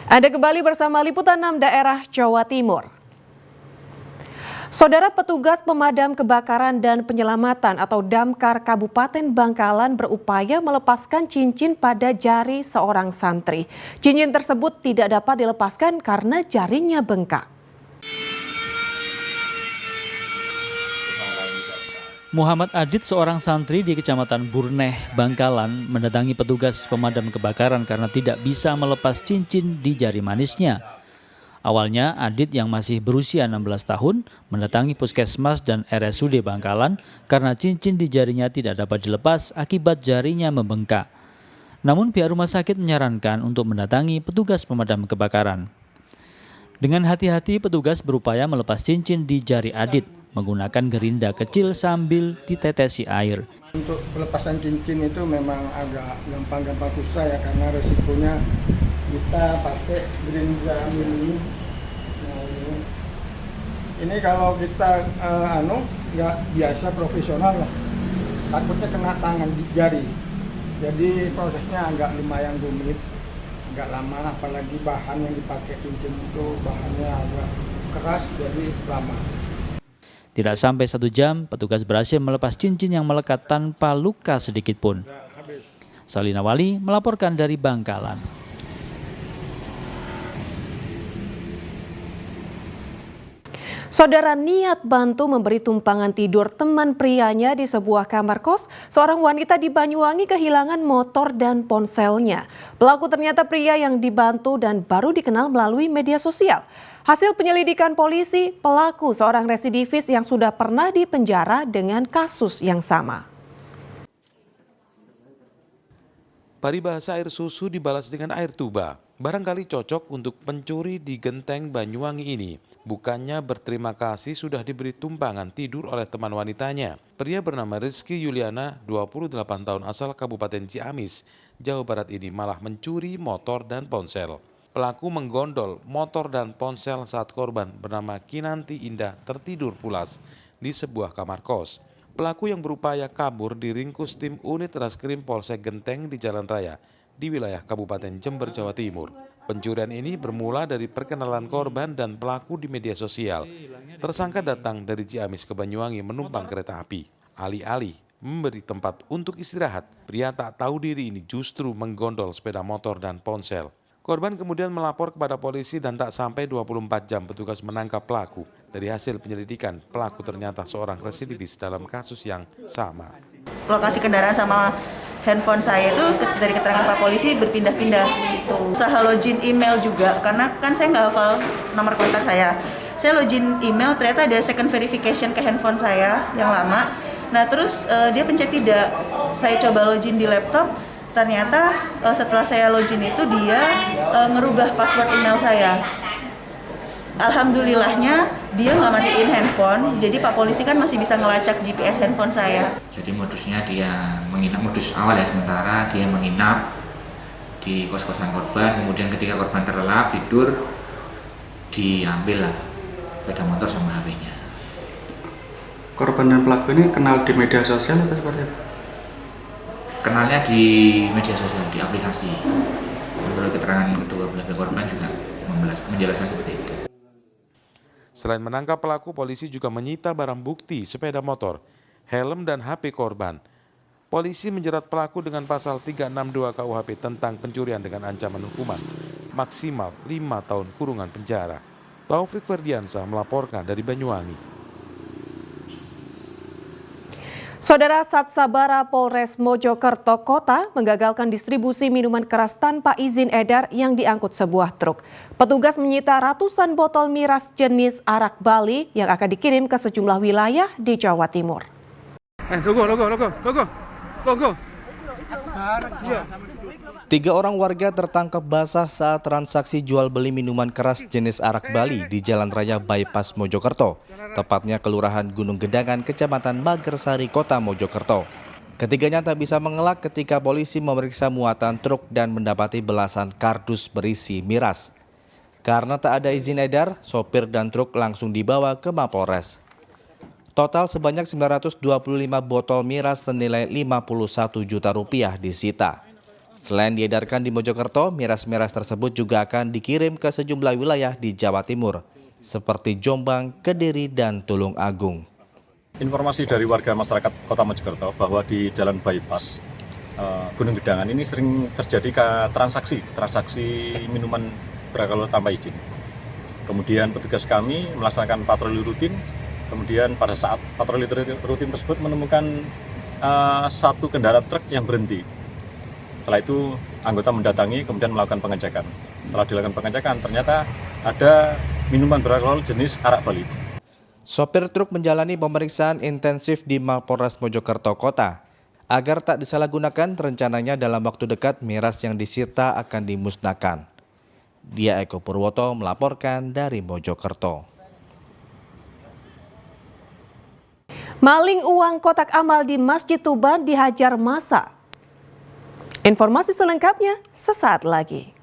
Anda kembali bersama Liputan 6 Daerah Jawa Timur. Saudara, petugas pemadam kebakaran dan penyelamatan atau Damkar Kabupaten Bangkalan berupaya melepaskan cincin pada jari seorang santri. Cincin tersebut tidak dapat dilepaskan karena jarinya bengkak. Muhammad Adit, seorang santri di Kecamatan Burneh, Bangkalan, mendatangi petugas pemadam kebakaran karena tidak bisa melepas cincin di jari manisnya. Awalnya, Adit yang masih berusia 16 tahun mendatangi Puskesmas dan RSUD Bangkalan karena cincin di jarinya tidak dapat dilepas akibat jarinya membengkak. Namun pihak rumah sakit menyarankan untuk mendatangi petugas pemadam kebakaran. Dengan hati-hati, petugas berupaya melepas cincin di jari Adit menggunakan gerinda kecil sambil ditetesi air. Untuk pelepasan cincin itu memang agak gampang-gampang susah ya, karena resikonya kita pakai gerinda ini. Nah, ini kalau kita nggak biasa profesional lah, takutnya kena tangan jari. Jadi prosesnya agak lumayan rumit, agak lama, apalagi bahan yang dipakai cincin itu bahannya agak keras, jadi lama. Tidak sampai 1 jam, petugas berhasil melepas cincin yang melekat tanpa luka sedikit pun. Salina Wali melaporkan dari Bangkalan. Saudara, niat bantu memberi tumpangan tidur teman prianya di sebuah kamar kos, seorang wanita di Banyuwangi kehilangan motor dan ponselnya. Pelaku ternyata pria yang dibantu dan baru dikenal melalui media sosial. Hasil penyelidikan polisi, pelaku seorang residivis yang sudah pernah dipenjara dengan kasus yang sama. Paribahasa air susu dibalas dengan air tuba. Barangkali cocok untuk pencuri di Genteng Banyuwangi ini. Bukannya berterima kasih sudah diberi tumpangan tidur oleh teman wanitanya. Pria bernama Rizky Yuliana, 28 tahun asal Kabupaten Ciamis, Jawa Barat ini malah mencuri motor dan ponsel. Pelaku menggondol motor dan ponsel saat korban bernama Kinanti Indah tertidur pulas di sebuah kamar kos. Pelaku yang berupaya kabur diringkus tim unit Reskrim Polsek Genteng di Jalan Raya di wilayah Kabupaten Jember, Jawa Timur. Pencurian ini bermula dari perkenalan korban dan pelaku di media sosial. Tersangka datang dari Ciamis ke Banyuwangi menumpang kereta api. Alih-alih memberi tempat untuk istirahat, pria tak tahu diri ini justru menggondol sepeda motor dan ponsel. Korban kemudian melapor kepada polisi dan tak sampai 24 jam petugas menangkap pelaku. Dari hasil penyelidikan, pelaku ternyata seorang residivis dalam kasus yang sama. Lokasi kendaraan sama handphone saya itu dari keterangan Pak Polisi berpindah-pindah gitu. Usaha login email juga, karena kan saya nggak hafal nomor kontak saya. Saya login email, ternyata ada second verification ke handphone saya yang lama. Nah terus dia pencet tidak. Saya coba login di laptop. Ternyata setelah saya login itu dia ngerubah password email saya. Alhamdulillahnya dia nggak matiin handphone, jadi Pak Polisi kan masih bisa ngelacak GPS handphone saya. Jadi modusnya dia menginap, modus awal ya sementara dia menginap di kos-kosan korban, kemudian ketika korban terlelap tidur diambil lah sepeda motor sama HP-nya. Korban dan pelaku ini kenal di media sosial atau seperti apa? Kenalnya di media sosial, di aplikasi. Menurut keterangan kedua belah korban juga menjelaskan seperti itu. Selain menangkap pelaku, polisi juga menyita barang bukti sepeda motor, helm dan HP korban. Polisi menjerat pelaku dengan pasal 362 KUHP tentang pencurian dengan ancaman hukuman maksimal 5 tahun kurungan penjara. Taufik Ferdiansyah melaporkan dari Banyuwangi. Saudara, Satsabara Polres Mojokerto Kota menggagalkan distribusi minuman keras tanpa izin edar yang diangkut sebuah truk. Petugas menyita ratusan botol miras jenis arak Bali yang akan dikirim ke sejumlah wilayah di Jawa Timur. Logo. 3 orang warga tertangkap basah saat transaksi jual beli minuman keras jenis arak Bali di Jalan Raya Bypass Mojokerto, tepatnya Kelurahan Gunung Gedangan, Kecamatan Magersari, Kota Mojokerto. Ketiganya tak bisa mengelak ketika polisi memeriksa muatan truk dan mendapati belasan kardus berisi miras. Karena tak ada izin edar, sopir dan truk langsung dibawa ke Mapolres. Total sebanyak 925 botol miras senilai Rp51 juta disita. Selain diedarkan di Mojokerto, miras-miras tersebut juga akan dikirim ke sejumlah wilayah di Jawa Timur, seperti Jombang, Kediri, dan Tulung Agung. Informasi dari warga masyarakat Kota Mojokerto bahwa di Jalan Bypass Gunung Gedangan ini sering terjadi transaksi minuman beralkohol tanpa izin. Kemudian petugas kami melaksanakan patroli rutin. Kemudian pada saat patroli rutin tersebut menemukan satu kendaraan truk yang berhenti. Setelah itu anggota mendatangi kemudian melakukan pengecekan. Setelah dilakukan pengecekan ternyata ada minuman beralkohol jenis arak Bali. Sopir truk menjalani pemeriksaan intensif di Mapolres Mojokerto Kota. Agar tak disalahgunakan, rencananya dalam waktu dekat miras yang disita akan dimusnahkan. Dia Eko Purwoto melaporkan dari Mojokerto. Maling uang kotak amal di Masjid Tuban dihajar massa. Informasi selengkapnya sesaat lagi.